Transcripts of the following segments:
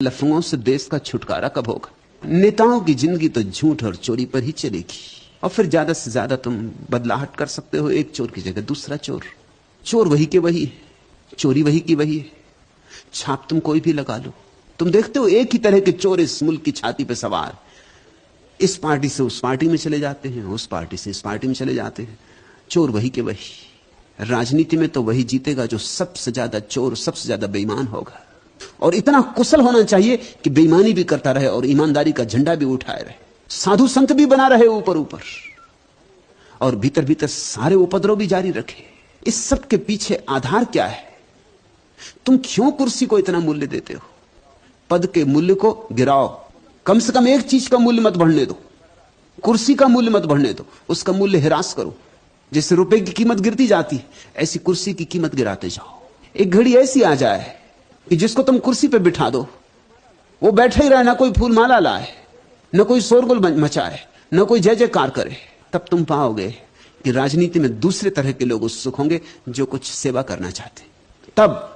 लफंगों से देश का छुटकारा कब होगा? नेताओं की जिंदगी तो झूठ और चोरी पर ही चलेगी, और फिर ज्यादा से ज्यादा तुम बदलाहट कर सकते हो, एक चोर की जगह दूसरा चोर। चोर वही के वही है, चोरी वही की वही है, छाप तुम कोई भी लगा लो। तुम देखते हो एक ही तरह के चोर इस मुल्क की छाती पर सवार, इस पार्टी से उस पार्टी में चले जाते हैं, उस पार्टी से इस पार्टी में चले जाते हैं। चोर वही के वही। राजनीति में तो वही जीतेगा जो सबसे ज्यादा चोर, सबसे ज्यादा बेईमान होगा, और इतना कुशल होना चाहिए कि बेईमानी भी करता रहे और ईमानदारी का झंडा भी उठाए रहे, साधु संत भी बना रहे ऊपर ऊपर, और भीतर भीतर सारे उपद्रव भी जारी रखे। इस सब के पीछे आधार क्या है? तुम क्यों कुर्सी को इतना मूल्य देते हो? पद के मूल्य को गिराओ, कम से कम एक चीज का मूल्य मत बढ़ने दो, कुर्सी का मूल्य मत बढ़ने दो, उसका मूल्य हिरास करो। जैसे रुपए की कीमत गिरती जाती है, ऐसी कुर्सी की कीमत गिराते जाओ। एक घड़ी ऐसी आ जाए कि जिसको तुम कुर्सी पे बिठा दो, वो बैठे ही रहे, ना कोई फूल माला लाए, न कोई शोरगुल मचाए, न कोई जय जयकार करे। तब तुम पाओगे कि राजनीति में दूसरे तरह के लोग उत्सुक होंगे जो कुछ सेवा करना चाहते, तब।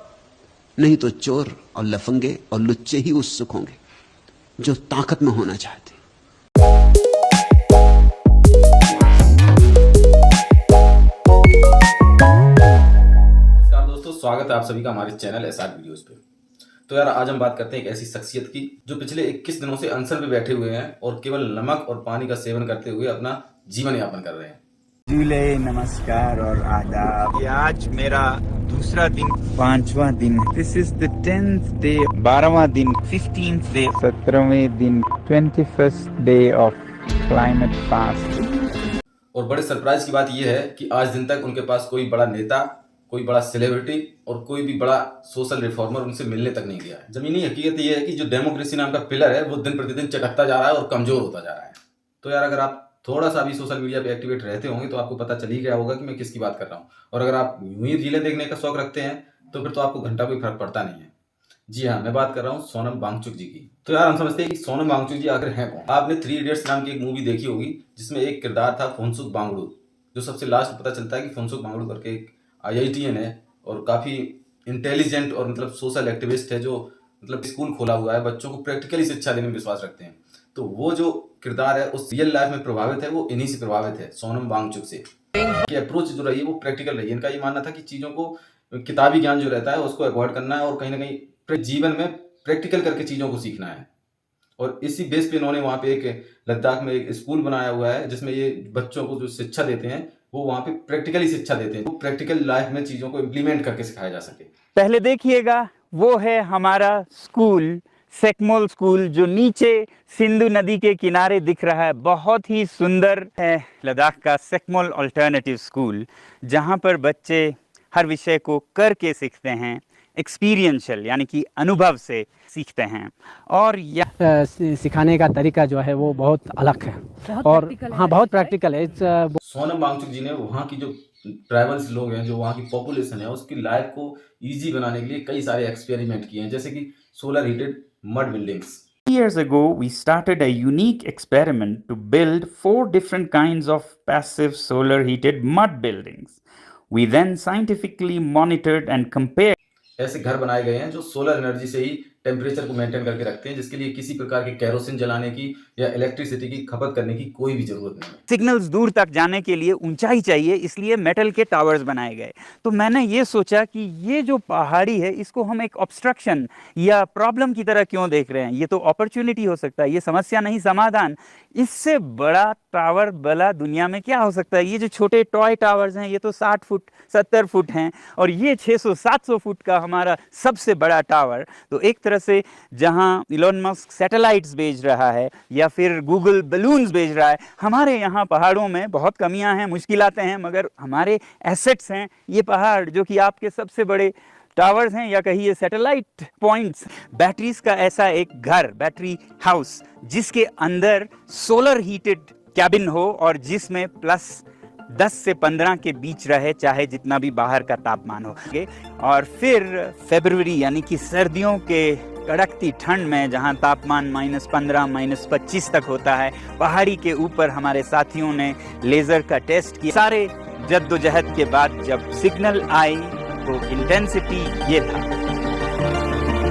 नहीं तो चोर और लफंगे और लुच्चे ही उत्सुक होंगे जो ताकत में होना चाहते। नमस्कार दोस्तों, स्वागत है आप सभी का हमारे चैनल एसआर वीडियोस पे। तो यार, आज हम बात करते हैं एक ऐसी शख्सियत की जो पिछले 21 दिनों से अनशन पे बैठे हुए हैं और केवल नमक और पानी का सेवन करते हुए अपना जीवन यापन कर रहे हैं। जुले नमस्कार और आदाब। ये आज मेरा दूसरा दिन, 5वां दिन। This is the 10th day, 12वां दिन, 15th डे, 17वें दिन, 21st day of climate fast. और बड़े सरप्राइज की बात यह है कि आज दिन तक उनके पास कोई बड़ा नेता, कोई बड़ा सेलिब्रिटी और कोई भी बड़ा सोशल रिफॉर्मर उनसे मिलने तक नहीं गया है। जमीनी हकीकत यह है कि जो डेमोक्रेसी नाम का पिलर है वो दिन प्रतिदिन चटकता जा रहा है और कमजोर होता जा रहा है। तो यार, अगर आप थोड़ा सा भी सोशल मीडिया पे एक्टिवेट रहते होंगे तो आपको पता चल ही गया होगा कि मैं किसकी बात कर रहा हूँ। और अगर आप यूं ही रीलें देखने का शौक रखते हैं तो फिर तो आपको घंटा कोई फर्क पड़ता नहीं है। जी हाँ, मैं बात कर रहा हूँ सोनम वांगचुक जी की। तो यार, हम समझते हैं कि सोनम वांगचुक जी आखिर हैं कौन। आपने 3 इडियट्स नाम की एक मूवी देखी होगी जिसमें एक किरदार था फुनसुक वांगडू, जो सबसे लास्ट पता चलता है कि फुनसुक वांगडू करके एक IITian है और काफी इंटेलिजेंट और मतलब सोशल एक्टिविस्ट है, जो मतलब स्कूल खोला हुआ है, बच्चों को प्रैक्टिकली शिक्षा देने में विश्वास रखते हैं। तो वो जो किरदार है उस रियल लाइफ में प्रभावित है, वो इन्हीं से प्रभावित है, सोनम वांगचुक से। की अप्रोच जो रही है वो प्रैक्टिकल रही है। इनका ये मानना था कि चीजों को, किताबी ज्ञान जो रहता है उसको अवॉइड करना है और कहीं ना कहीं जीवन में प्रैक्टिकल करके चीजों को सीखना है। और इसी बेस पे इन्होंने वहाँ पे एक लद्दाख में एक स्कूल बनाया हुआ है जिसमें ये बच्चों को जो शिक्षा देते हैं वो वहाँ पे प्रैक्टिकली शिक्षा देते हैं, वो प्रैक्टिकल लाइफ में चीजों को इम्प्लीमेंट करके सिखाया जा सके। पहले देखिएगा, वो है हमारा स्कूल, सेकमोल स्कूल, जो नीचे सिंधु नदी के किनारे दिख रहा है। बहुत ही सुंदर है लद्दाख का सेकमोल अल्टरनेटिव स्कूल, जहाँ पर बच्चे हर विषय को करके सीखते हैं, एक्सपीरियंशियल यानी कि अनुभव से सीखते हैं। और सिखाने का तरीका जो है वो बहुत अलग है और हाँ, बहुत प्रैक्टिकल है। सोनम वांगचुक जी ने वहाँ की जो ट्राइबल्स लोग हैं, जो वहाँ की पॉपुलेशन है, उसकी लाइफ को इजी बनाने के लिए कई सारे एक्सपेरिमेंट किए हैं, जैसे कि solar heated mud buildings. Years ago, we started a unique experiment to build 4 different kinds of passive solar heated mud buildings. We then scientifically monitored and compared. ऐसे घर बनाए गए हैं जो सोलर एनर्जी से ही टेम्परेचर को मेंटेन करके रखते हैं, जिसके लिए किसी प्रकार के केरोसिन जलाने की या इलेक्ट्रिसिटी की खपत करने की कोई भी जरूरत नहीं है। सिग्नल्स दूर तक जाने के लिए ऊंचाई चाहिए, इसलिए मेटल के टावर्स बनाए गए। तो मैंने ये सोचा कि ये जो पहाड़ी है इसको हम एक ऑब्स्ट्रक्शन या प्रॉब्लम की तरह क्यों देख रहे हैं। ये तो अपॉर्चुनिटी हो सकता है, ये समस्या नहीं समाधान। इससे बड़ा टावर भला दुनिया में क्या हो सकता है। ये जो छोटे टॉय टावर्स हैं ये तो 60 फुट 70 फुट हैं, और ये 600-700 फुट का हमारा सबसे बड़ा टावर। तो एक तरह से जहां इलोन मस्क सैटेलाइट्स भेज रहा है या फिर गूगल बलून्स भेज रहा है, हमारे यहाँ पहाड़ों में बहुत कमियां हैं, मुश्किलातें हैं, मगर हमारे एसेट्स हैं ये पहाड़, जो कि आपके सबसे बड़े टावर्स हैं या कहिए सैटेलाइट पॉइंट्स। बैटरीज का ऐसा एक घर, बैटरी हाउस, जिसके अंदर सोलर हीटेड कैबिन हो और जिसमें +10 से 15 के बीच रहे, चाहे जितना भी बाहर का तापमान हो। और फिर फरवरी यानी कि सर्दियों के कड़कती ठंड में जहां तापमान -15 -25 तक होता है, पहाड़ी के ऊपर हमारे साथियों ने लेजर का टेस्ट किया। सारे जद्दोजहद के बाद जब सिग्नल आई तो इंटेंसिटी ये था।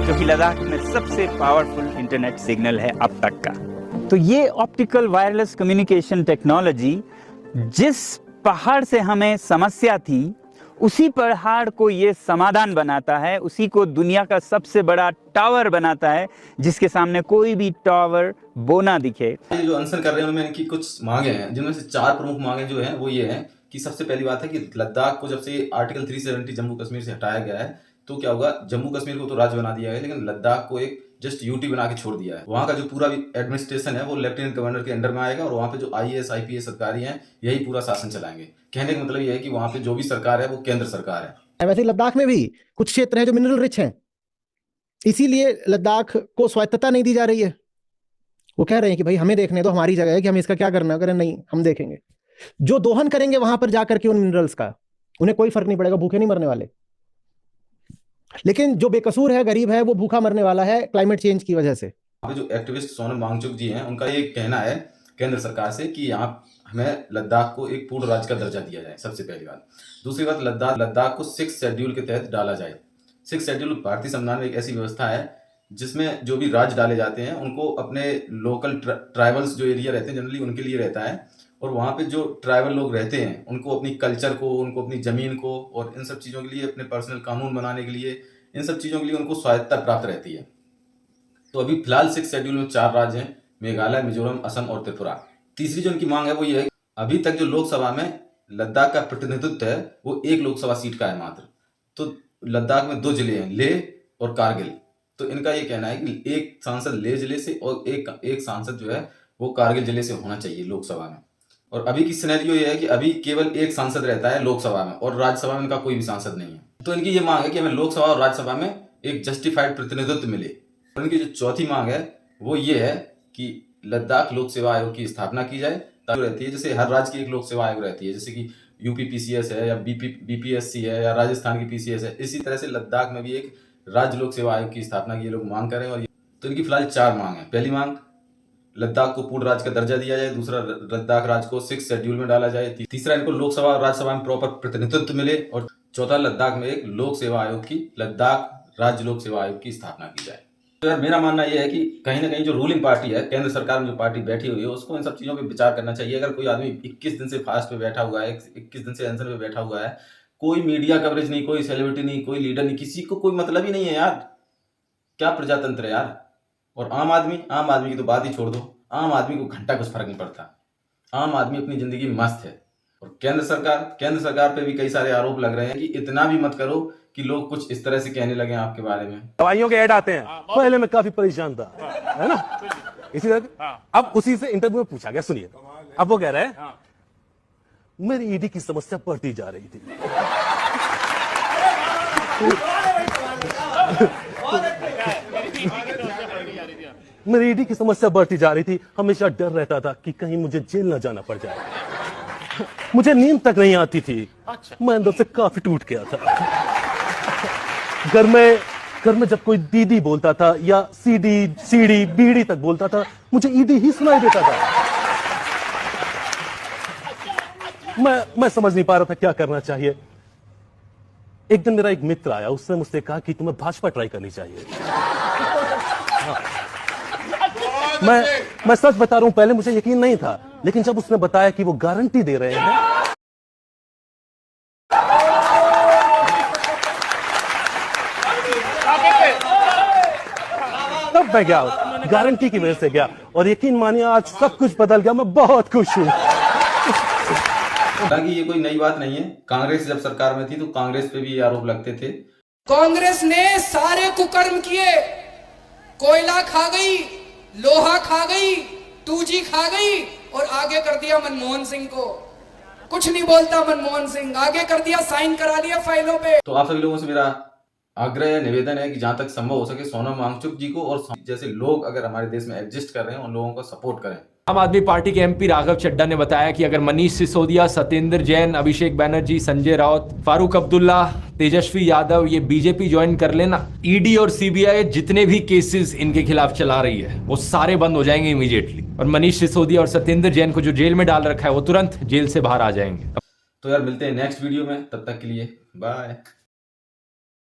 जो कि लद्दाख में सबसे पावरफुल इंटरनेट सिग्नल है अब तक का। तो ये ऑप्टिकल वायरलेस कम्युनिकेशन टेक्नोलॉजी जिस पहाड़ से हमें समस्या थी उसी पहाड़ को ये समाधान बनाता है, उसी को दुनिया का सबसे बड़ा टावर बनाता है जिसके सामने कोई भी टावर बोना दिखे। ये जो अनशन कर रहे हैं उनमें इनकी कुछ मांगे हैं, जिनमें से 4 प्रमुख मांगे जो हैं वो ये हैं कि सबसे पहली बात है कि लद्दाख को जब से आर्टिकल 370 जम्मू कश्मीर से हटाया गया है तो क्या होगा, जम्मू कश्मीर को तो राज्य बना दिया है लेकिन लद्दाख को एक जस्ट यूटी बना के छोड़ दिया है। वहाँ का जो पूरा एडमिनिस्ट्रेशन है वो लेफ्टिनेंट गवर्नर के अंडर में आएगा और वहाँ पे जो IAS IPS अधिकारी हैं यही पूरा शासन चलाएंगे। कहने का मतलब ये है कि वहाँ पे जो भी सरकार है वो केंद्र सरकार है। वैसे लद्दाख में भी कुछ क्षेत्र हैं जो मिनरल रिच हैं, इसीलिए लद्दाख को स्वायत्तता नहीं दी जा रही है। वो कह रहे हैं कि भाई हमें देखने दो, हमारी जगह है कि हमें इसका क्या करना है। अगर नहीं हम देखेंगे, जो दोहन करेंगे वहां पर जाकर के उन मिनरल्स का, उन्हें कोई फर्क नहीं पड़ेगा, भूखे नहीं मरने वाले। लेकिन जो बेकसूर है, गरीब है, वो भूखा मरने वाला है क्लाइमेट चेंज की वजह से। जो एक्टिविस्ट सोनम वांगचुक जी हैं उनका ये कहना है केंद्र सरकार से कि यहाँ हमें लद्दाख को एक पूर्ण राज्य का दर्जा दिया जाए, सबसे पहली बात। दूसरी बात, लद्दाख को 6 शेड्यूल के तहत डाला जाए। 6 शेड्यूल भारतीय संविधान में एक ऐसी व्यवस्था है जिसमें जो भी राज्य डाले जाते हैं उनको अपने लोकल ट्राइबल्स जो एरिया रहते हैं जनरली उनके लिए रहता है, और वहाँ पे जो ट्राइबल लोग रहते हैं उनको अपनी कल्चर को, उनको अपनी ज़मीन को और इन सब चीज़ों के लिए, अपने पर्सनल कानून बनाने के लिए, इन सब चीज़ों के लिए उनको स्वायत्तता प्राप्त रहती है। तो अभी फिलहाल 6 शेड्यूल में 4 राज्य हैं, मेघालय, मिजोरम, असम और त्रिपुरा। तीसरी जो उनकी मांग है वो ये है, अभी तक जो लोकसभा में लद्दाख का प्रतिनिधित्व है वो 1 लोकसभा सीट का है मात्र। तो लद्दाख में 2 जिले हैं, लेह और कारगिल। तो इनका ये कहना है कि एक सांसद लेह जिले से और एक सांसद जो है वो कारगिल जिले से होना चाहिए लोकसभा में। और अभी की सिनेरियो ये है कि अभी केवल एक सांसद रहता है लोकसभा में और राज्यसभा में इनका कोई भी सांसद नहीं है। तो इनकी ये मांग है कि हमें लोकसभा और राज्यसभा में एक जस्टिफाइड प्रतिनिधित्व मिले। और इनकी जो चौथी मांग है वो ये है कि लद्दाख लोक सेवा आयोग की स्थापना की जाए। ताकि रहती है जैसे हर राज्य की एक लोक सेवा आयोग रहती है, जैसे कि यूपी PCS है या BPSC है या राजस्थान की PCS है, इसी तरह से लद्दाख में भी एक राज्य लोक सेवा आयोग की स्थापना की ये लोग मांग करें। और तो इनकी फिलहाल 4 मांग है। पहली मांग, लद्दाख को पूर्ण राज्य का दर्जा दिया जाए। दूसरा, लद्दाख राज्य को 6 शेड्यूल में डाला जाए। तीसरा, इनको लोकसभा और राज्यसभा में प्रॉपर प्रतिनिधित्व मिले। और चौथा, लद्दाख में एक लोक सेवा आयोग की, लद्दाख राज्य लोक सेवा आयोग की स्थापना की जाए। तो यार मेरा मानना यह है कि कहीं ना कहीं जो रूलिंग पार्टी है, केंद्र सरकार में जो पार्टी बैठी हुई है, उसको इन सब चीज़ों पे विचार करना चाहिए। अगर कोई आदमी 21 दिन से फास्ट पे बैठा हुआ है, 21 दिन से अनशन पे बैठा हुआ है, कोई मीडिया कवरेज नहीं, कोई सेलिब्रिटी नहीं, कोई लीडर नहीं, किसी को कोई मतलब ही नहीं है यार। क्या प्रजातंत्र है यार। और आम आदमी की तो बात ही छोड़ दो, आम आदमी को घंटा कुछ फर्क नहीं पड़ता। आम आदमी अपनी जिंदगी में मस्त है। और केंद्र सरकार पे भी कई सारे आरोप लग रहे हैं कि इतना भी मत करो कि लोग कुछ इस तरह से कहने लगे आपके बारे में। दवाइयों के ऐड आते हैं, पहले मैं काफी परेशान था, है ना, इसी तरह। अब उसी से इंटरव्यू में पूछा गया, सुनिए, अब वो कह रहे हैं मेरी ईडी की समस्या बढ़ती जा रही थी। मेरी ईडी की समस्या बढ़ती जा रही थी, हमेशा डर रहता था कि कहीं मुझे जेल न जाना पड़ जाए। मुझे नींद तक नहीं आती थी, मैं अंदर से काफी टूट गया था। घर में जब कोई दीदी बोलता था या सीडी बीड़ी तक बोलता था, मुझे ईडी ही सुनाई देता था। मैं समझ नहीं पा रहा था क्या करना चाहिए। एक दिन मेरा एक मित्र आया, उसने मुझसे कहा कि तुम्हें भाजपा ट्राई करनी चाहिए। हाँ। मैं सच बता रहा हूं, पहले मुझे यकीन नहीं था, लेकिन जब उसने बताया कि वो गारंटी दे रहे हैं, तब मैं गया, गारंटी की वजह से गया, और यकीन मानिए आज सब कुछ बदल गया। मैं बहुत खुश हूं। हालांकि ये कोई नई बात नहीं है। कांग्रेस जब सरकार में थी तो कांग्रेस पे भी ये आरोप लगते थे। कांग्रेस ने सारे कुकर्म किए, कोयला खा गई, लोहा खा गई, 2G खा गई, और आगे कर दिया मनमोहन सिंह को। कुछ नहीं बोलता मनमोहन सिंह, आगे कर दिया, साइन करा लिया फाइलों पे। तो आप सभी लोगों से मेरा आग्रह है, निवेदन है कि जहां तक संभव हो सके सोनम वांगचुक जी को और जैसे लोग अगर हमारे देश में एग्जिस्ट कर रहे हैं उन लोगों को सपोर्ट करें। आम आदमी पार्टी के MP राघव चड्ढा ने बताया कि अगर मनीष सिसोदिया, सत्येंद्र जैन, अभिषेक बैनर्जी, संजय राउत, फारूक अब्दुल्ला, तेजस्वी यादव ये बीजेपी ज्वाइन कर लेना, ईडी और CBI जितने भी केसेस इनके खिलाफ चला रही है वो सारे बंद हो जाएंगे इमीडिएटली। और मनीष सिसोदिया और सत्येंद्र जैन को जो जेल में डाल रखा है वो तुरंत जेल से बाहर आ जाएंगे। तो यार मिलते हैं नेक्स्ट वीडियो में, तब तक के लिए बाय।